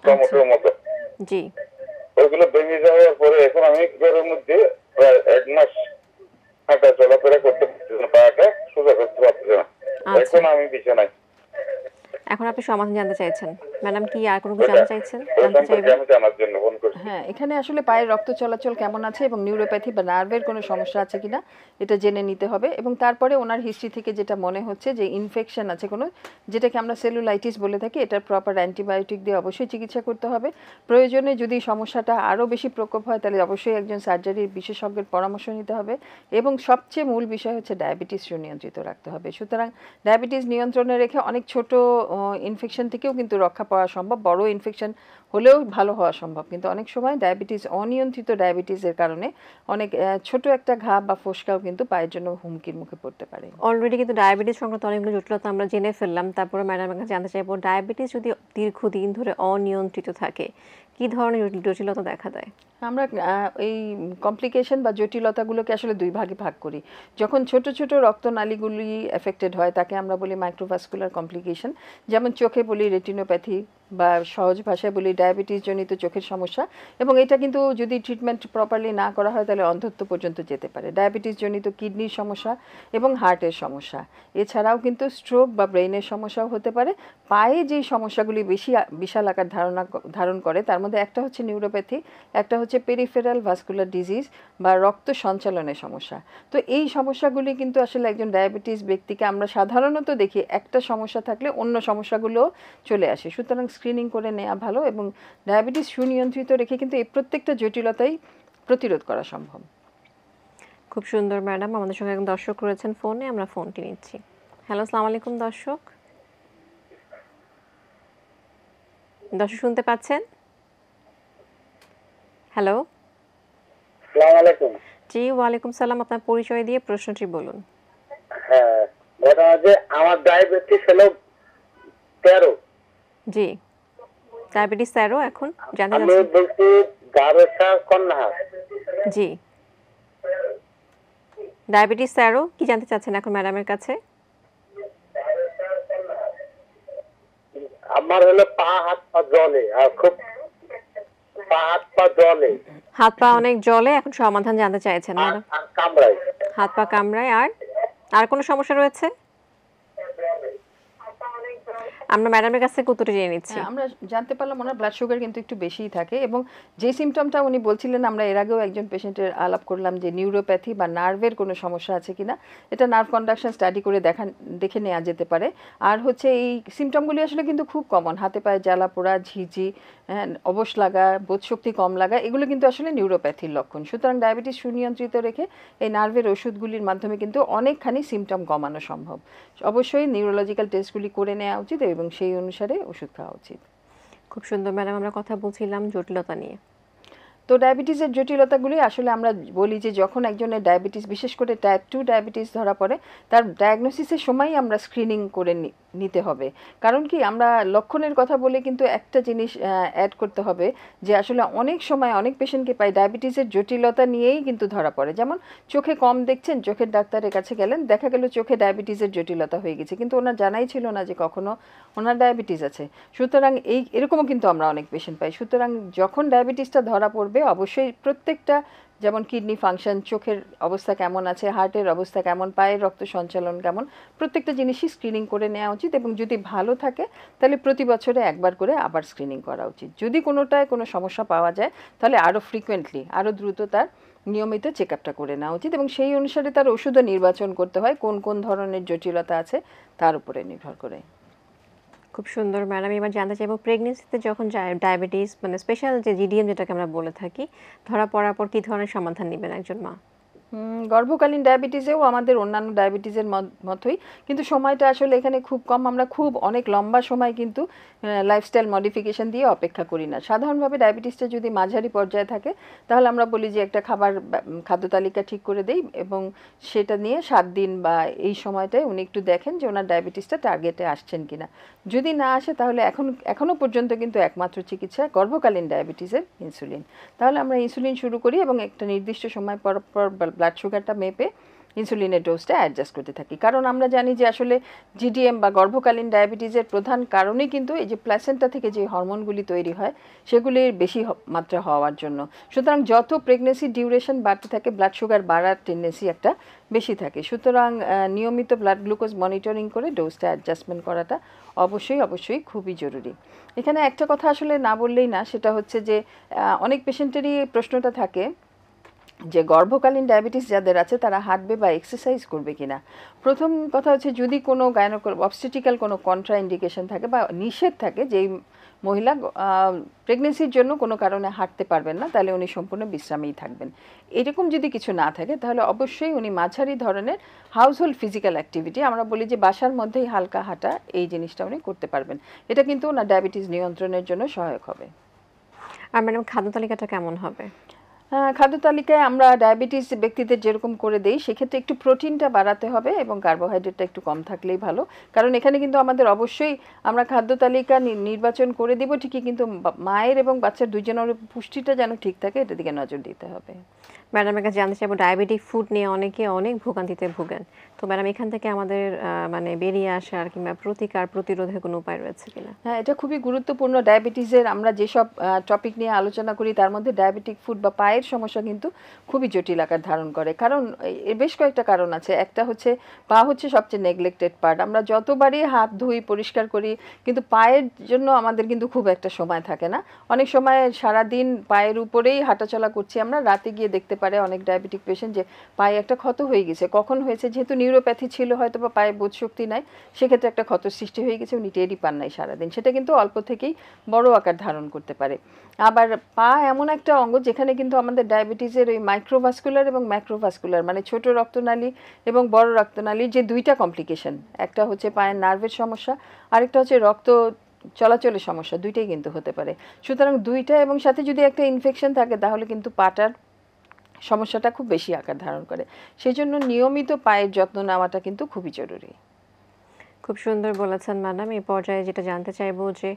টমেটোর মতো। জি ওইগুলো ভেঙে যাওয়ার পরে এখন আমি ঘরের মধ্যে প্রায় 1 মাস হাঁটা চলাফেরা করতে পারছি না, পাটা সোজা করতে পারছি না। এখন আমি বিছানায়। এখন আপনি সমাধান জানতে চাইছেন ম্যাডাম, কি আর কোনো কিছু জানতে চাইছেন? জানতে চাইবেন? আমি জানার জন্য ফোন করছি। হ্যাঁ, এখানে আসলে পায়ের রক্ত চলাচল কেমন আছে এবং নিউরোপ্যাথি বা নার্ভের কোনো সমস্যা আছে কিনা এটা জেনে নিতে হবে। এবং তারপরে ওনার হিস্ট্রি থেকে যেটা মনে হচ্ছে যে ইনফেকশন আছে কোনো, যেটাকে আমরা সেলুলাইটিস বলে থাকি, এটার প্রপার অ্যান্টিবায়োটিক দিয়ে অবশ্যই চিকিৎসা করতে হবে। প্রয়োজনে যদি সমস্যাটা আরও বেশি প্রকোপ হয়, তাহলে অবশ্যই একজন সার্জারির বিশেষজ্ঞের পরামর্শ নিতে হবে। এবং সবচেয়ে মূল বিষয় হচ্ছে ডায়াবেটিস সুনিয়ন্ত্রিত রাখতে হবে। সুতরাং ডায়াবেটিস নিয়ন্ত্রণে রেখে অনেক ছোট ইনফেকশন থেকেও কিন্তু রক্ষা পাওয়া সম্ভব, বড় ইনফেকশন হলেও ভালো হওয়া সম্ভব। কিন্তু অনেক সময় ডায়াবেটিস, অনিয়ন্ত্রিত ডায়াবেটিসের কারণে অনেক ছোট একটা ঘা বা ফোসকাও কিন্তু পায়ের জন্য হুমকির মুখে পড়তে পারে। অলরেডি কিন্তু ডায়াবেটিস সংক্রান্ত অনেকগুলো জটিলতা আমরা জেনে ফেললাম। তারপরে ম্যাডামের কাছে জানতে চাইবো, ডায়াবেটিস যদি দীর্ঘদিন ধরে অনিয়ন্ত্রিত থাকে, কি ধরনের জটিলতা দেখা দেয়? আমরা এই কমপ্লিকেশন বা জটিলতাগুলোকে আসলে দুই ভাগে ভাগ করি। যখন ছোট ছোট রক্তনালীগুলি এফেক্টেড হয়, তাকে আমরা বলি মাইক্রোভাস্কুলার কমপ্লিকেশন। যেমন চোখে বলি রেটিনোপ্যাথি, বা সহজ ভাষায় বলি ডায়াবেটিস জনিত চোখের সমস্যা। এবং এটা কিন্তু যদি ট্রিটমেন্ট প্রপারলি না করা হয়, তাহলে অন্ধত্ব পর্যন্ত যেতে পারে। ডায়াবেটিস জনিত কিডনির সমস্যা এবং হার্টের সমস্যা, এছাড়াও কিন্তু স্ট্রোক বা ব্রেইনের সমস্যাও হতে পারে। পায়ে যেই সমস্যাগুলি বিশাল আকার ধারণ করে, তার মধ্যে একটা হচ্ছে নিউরোপ্যাথি, একটা হচ্ছে পেরিফেরাল ভাস্কুলার ডিজিজ বা রক্ত সঞ্চালনের সমস্যা। তো এই সমস্যাগুলি কিন্তু আসলে একজন ডায়াবেটিস ব্যক্তিকে আমরা সাধারণত দেখি একটা সমস্যা থাকলে অন্য সমস্যাগুলো চলে আসে। সুতরাং স্ক্রিনিং করে নেওয়া ভালো এবং ডায়াবেটিস সুনিয়ন্ত্রিত রেখে কিন্তু এই প্রত্যেকটা জটিলতাই প্রতিরোধ করা সম্ভব। খুব সুন্দর ম্যাডাম। আমাদের সঙ্গে একজন দর্শক রয়েছেন ফোনে, আমরা ফোনটি নিচ্ছি। হ্যালো, আসসালামু আলাইকুম দর্শক। দর্শক শুনতে পাচ্ছেন? হ্যালো। আসসালামু আলাইকুম। জি ওয়ালাইকুম সালাম। আপনার পরিচয় দিয়ে প্রশ্নটি বলুন। হ্যাঁ, ঘটনা যে আমার ডায়াবেটিস হলো 13। জি, ডায়াবেটিস 13 এখন জানতে আমি চাচ্ছেন? বলছি গারসা কন্যা। জি, ডায়াবেটিস 13 কি জানতে চাচ্ছেন এখন ম্যাডামের কাছে? আমার হলো পা হাত পা জ্বলে, আর খুব পা হাত পা জ্বলে, হাত পা অনেক জ্বলে, এখন সমাধান জানতে চাইছেন ম্যাডাম? আর কামড়ায়। হাত পা কামড়ায়, আর কোনো সমস্যা রয়েছে? আমরা ম্যাডামের কাছ থেকে উত্তর জেনে নিচ্ছি। আমরা জানতে পারলাম ওনার ব্লাড সুগার কিন্তু একটু বেশিই থাকে এবং যে সিমটমটা উনি বলছিলেন, আমরা এর আগেও একজন পেশেন্টের আলাপ করলাম যে নিউরোপ্যাথি বা নার্ভের কোনো সমস্যা আছে কিনা, এটা নার্ভ কন্ডাকশন স্টাডি করে দেখে নেওয়া যেতে পারে। আর হচ্ছে এই সিমটমগুলি আসলে কিন্তু খুব কমন, হাতে পায়ে জ্বালা পোড়া, ঝিঝি, অবশ লাগা, বোধশক্তি কম লাগা, এগুলো কিন্তু আসলে নিউরোপ্যাথির লক্ষণ। সুতরাং ডায়াবেটিস সুনিয়ন্ত্রিত রেখে এই নার্ভের ওষুধগুলির মাধ্যমে কিন্তু অনেকখানি সিমটম কমানো সম্ভব। অবশ্যই নিউরোলজিক্যাল টেস্টগুলি করে নেওয়া উচিত এবং সেই অনুসারে ওষুধ খাওয়া উচিত। খুব সুন্দর ম্যাডাম। আমরা কথা বলছিলাম জটিলতা নিয়ে। তো ডায়াবেটিসের জটিলতাগুলি আসলে আমরা বলি যে যখন একজনের ডায়াবেটিস, বিশেষ করে টাইপ 2 ডায়াবেটিস ধরা পড়ে, তার ডায়াগনোসিসের সময়ই আমরা স্ক্রিনিং করে নিতে হবে। কারণ কি আমরা লক্ষণের কথা বলে কিন্তু একটা জিনিস অ্যাড করতে হবে যে আসলে অনেক সময় অনেক পেশেন্টকে পাই ডায়াবেটিসের জটিলতা নিয়েই কিন্তু ধরা পড়ে। যেমন চোখে কম দেখছেন, চোখের ডাক্তারের কাছে গেলেন, দেখা গেল চোখে ডায়াবেটিসের জটিলতা হয়ে গেছে, কিন্তু ওনার জানাই ছিল না যে কখনো ওনার ডায়াবেটিস আছে। সুতরাং এরকমও কিন্তু আমরা অনেক পেশেন্ট পাই। সুতরাং যখন ডায়াবেটিসটা ধরা পড়বে অবশ্যই প্রত্যেকটা, যেমন কিডনি ফাংশন, চোখের অবস্থা কেমন আছে, হার্টের অবস্থা কেমন, পায়ের রক্ত সঞ্চালন কেমন, প্রত্যেকটা জিনিসই স্ক্রিনিং করে নেওয়া উচিত। এবং যদি ভালো থাকে তাহলে প্রতি বছরে একবার করে আবার স্ক্রিনিং করা উচিত। যদি কোনোটায় কোনো সমস্যা পাওয়া যায় তাহলে আরও ফ্রিকোয়েন্টলি, আরও দ্রুত তার নিয়মিত চেক আপটা করে নেওয়া উচিত এবং সেই অনুসারে তার ওষুধও নির্বাচন করতে হয় কোন কোন ধরনের জটিলতা আছে তার উপরে নির্ভর করে। খুব সুন্দর ম্যাডাম। এবার জানতে চাইবো প্রেগনেন্সিতে যখন ডায়াবেটিস মানে স্পেশাল যে জিডিএম যেটাকে আমরা বলে থাকি ধরা পড়ার পর কি ধরনের সমাধান নেবেন একজন মা? গর্ভকালীন ডায়াবেটিসেও আমাদের অন্যান্য ডায়াবেটিসের মতোই, কিন্তু সময়টা আসলে এখানে খুব কম। আমরা খুব অনেক লম্বা সময় কিন্তু লাইফস্টাইল মডিফিকেশন দিয়ে অপেক্ষা করি না। সাধারণভাবে ডায়াবেটিসটা যদি মাঝারি পর্যায়ে থাকে তাহলে আমরা বলি যে একটা খাদ্য তালিকা ঠিক করে দেই এবং সেটা নিয়ে 7 দিন বা এই সময়টায় উনি একটু দেখেন যে ওনার ডায়াবেটিসটা টার্গেটে আসছেন কিনা। যদি না আসে তাহলে এখনও পর্যন্ত কিন্তু একমাত্র চিকিৎসা গর্ভকালীন ডায়াবেটিসের ইনসুলিন। তাহলে আমরা ইনসুলিন শুরু করি এবং একটা নির্দিষ্ট সময় পর পর ব্লাড সুগারটা মেপে ইনসুলিনের ডোজটা অ্যাডজাস্ট করতে থাকি। কারণ আমরা জানি যে আসলে জিডিএম বা গর্ভকালীন ডায়াবেটিসের প্রধান কারণই কিন্তু এই যে প্ল্যাসেন্টা থেকে যে হরমোনগুলি তৈরি হয় সেগুলির বেশি মাত্রা হওয়ার জন্য। সুতরাং যত প্রেগনেন্সি ডিউরেশন বাড়তে থাকে ব্লাড সুগার বাড়ার টেন্ডেন্সি একটা বেশি থাকে। সুতরাং নিয়মিত ব্লাড গ্লুকোজ মনিটরিং করে ডোজটা অ্যাডজাস্টমেন্ট করাটা অবশ্যই খুবই জরুরি। এখানে একটা কথা আসলে না বললেই না, সেটা হচ্ছে যে অনেক পেশেন্টেরই প্রশ্নটা থাকে যে গর্ভকালীন ডায়াবেটিস যাদের আছে তারা হাঁটবে বা এক্সারসাইজ করবে কিনা। প্রথম কথা হচ্ছে যদি কোনো অবস্টেটিক্যাল কোনো কন্ট্রা ইন্ডিকেশন থাকে বা নিষেধ থাকে যেই মহিলা প্রেগনেন্সির জন্য কোনো কারণে হাঁটতে পারবেন না, তাহলে উনি সম্পূর্ণ বিশ্রামেই থাকবেন। এরকম যদি কিছু না থাকে তাহলে অবশ্যই উনি মাঝারি ধরনের হাউসহোল্ড ফিজিক্যাল অ্যাক্টিভিটি, আমরা বলি যে বাসার মধ্যেই হালকা হাঁটা, এই জিনিসটা উনি করতে পারবেন। এটা কিন্তু ওনার ডায়াবেটিস নিয়ন্ত্রণের জন্য সহায়ক হবে। আর ম্যাডাম খাদ্য তালিকাটা কেমন হবে? খাদ্য তালিকায় আমরা ডায়াবেটিস ব্যক্তিদের যেরকম করে দেই সেক্ষেত্রে একটু প্রোটিনটা বাড়াতে হবে এবং কার্বোহাইড্রেটটা একটু কম থাকলেই ভালো। কারণ এখানে কিন্তু আমাদের অবশ্যই আমরা খাদ্য তালিকা নির্বাচন করে দেব ঠিকই, কিন্তু মায়ের এবং বাচ্চার দুইজনের পুষ্টিটা যেন ঠিক থাকে এটার দিকে নজর দিতে হবে। ম্যাডামের কাছে জানতে চাইবো ডায়াবেটিক ফুড নিয়ে অনেকে অনেক ভোগান্তিতে ভোগেন, তো ম্যাডাম এখান থেকে আমাদের মানে বেরিয়ে আসার কিংবা প্রতিরোধের কোনো উপায় রয়েছে কিনা? হ্যাঁ, এটা খুবই গুরুত্বপূর্ণ। ডায়াবেটিসের আমরা যেসব টপিক নিয়ে আলোচনা করি তার মধ্যে ডায়াবেটিক ফুড বা পায়ের সমস্যা কিন্তু খুবই জটিল আকার ধারণ করে। কারণ এর বেশ কয়েকটা কারণ আছে। একটা হচ্ছে পা হচ্ছে সবচেয়ে নেগলেক্টেড পার্ট। আমরা যতবারই হাত ধুই পরিষ্কার করি, কিন্তু পায়ের জন্য আমাদের কিন্তু খুব একটা সময় থাকে না। অনেক সময় সারাদিন পায়ের উপরেই হাঁটাচলা করছি আমরা, রাতে গিয়ে দেখতে পারে অনেক ডায়াবেটিক পেশেন্ট যে পায়ে একটা ক্ষত হয়ে গেছে। কখন হয়েছে, যেহেতু নিউরোপ্যাথি ছিল হয়তো বা পায়ে বোধ শক্তি নাই, সেক্ষেত্রে একটা ক্ষত সৃষ্টি হয়ে গেছে, উনি টেরই পান নাই সারাদিন। সেটা কিন্তু অল্প থেকেই বড় আকার ধারণ করতে পারে। আবার পা এমন একটা অঙ্গ যেখানে কিন্তু আমাদের ডায়াবেটিসের ওই মাইক্রোভাস্কুলার এবং ম্যাক্রোভাস্কুলার মানে ছোট রক্তনালী এবং বড় রক্তনালীর যে দুইটা কমপ্লিকেশন, একটা হচ্ছে পায়ের নার্ভের সমস্যা, আরেকটা হচ্ছে রক্ত চলাচলের সমস্যা, দুইটাই কিন্তু হতে পারে। সুতরাং দুইটা এবং সাথে যদি একটা ইনফেকশন থাকে তাহলে কিন্তু পাটার সমস্যাটা খুব বেশি আকার ধারণ করে। সেই জন্য নিয়মিত পায়ের যত্ন নেওয়াটা কিন্তু খুবই জরুরি। খুব সুন্দর বলেছেন ম্যাডাম। এই পর্যায়ে যেটা জানতে চাইবো যে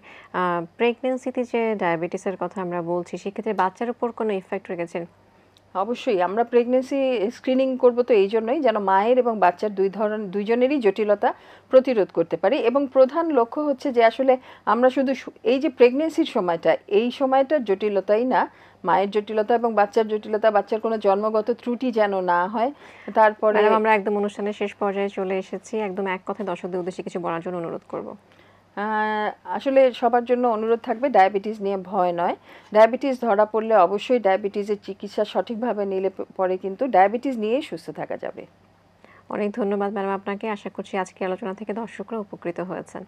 প্রেগনেন্সিতে যে ডায়াবেটিসের কথা আমরা বলছি সেক্ষেত্রে বাচ্চার উপর কোনো ইফেক্ট রেখেছেন? অবশ্যই আমরা প্রেগনেন্সি স্ক্রিনিং করব তো এই জন্যই যেন মায়ের এবং বাচ্চার দুইজনেরই জটিলতা প্রতিরোধ করতে পারি। এবং প্রধান লক্ষ্য হচ্ছে যে আসলে আমরা শুধু এই যে প্রেগনেন্সির সময়টা, এই সময়টার জটিলতাই না, মায়ের জটিলতা এবং বাচ্চার জটিলতা, বাচ্চার কোনো জন্মগত ত্রুটি যেন না হয়। তারপরে আমরা একদম অনুষ্ঠানের শেষ পর্যায়ে চলে এসেছি, একদম এক কথায় দর্শকদের উদ্দেশ্যে কিছু বলার জন্য অনুরোধ করব। আসলে সবার জন্য অনুরোধ থাকবে ডায়াবেটিস নিয়ে ভয় নয়। ডায়াবেটিস ধরা পড়লে অবশ্যই ডায়াবেটিসের চিকিৎসা সঠিকভাবে নিলে পরে কিন্তু ডায়াবেটিস নিয়েই সুস্থ থাকা যাবে। অনেক ধন্যবাদ ম্যাডাম আপনাকে। আশা করছি আজকের আলোচনা থেকে দর্শকরা উপকৃত হয়েছেন।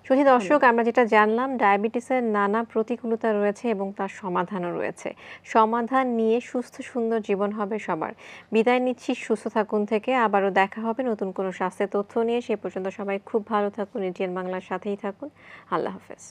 শুধু দর্শক, আমরা যেটা জানলাম ডায়াবেটিসের নানা প্রতিকূলতা রয়েছে এবং তার সমাধানও রয়েছে। সমাধান নিয়ে সুস্থ সুন্দর জীবন হবে সবার। বিদায় নিচ্ছি সুস্থ থাকুন থেকে। আবারও দেখা হবে নতুন কোনো স্বাস্থ্যের তথ্য নিয়ে। সে পর্যন্ত সবাই খুব ভালো থাকুন, এটিএন বাংলার সাথেই থাকুন। আল্লাহ হাফেজ।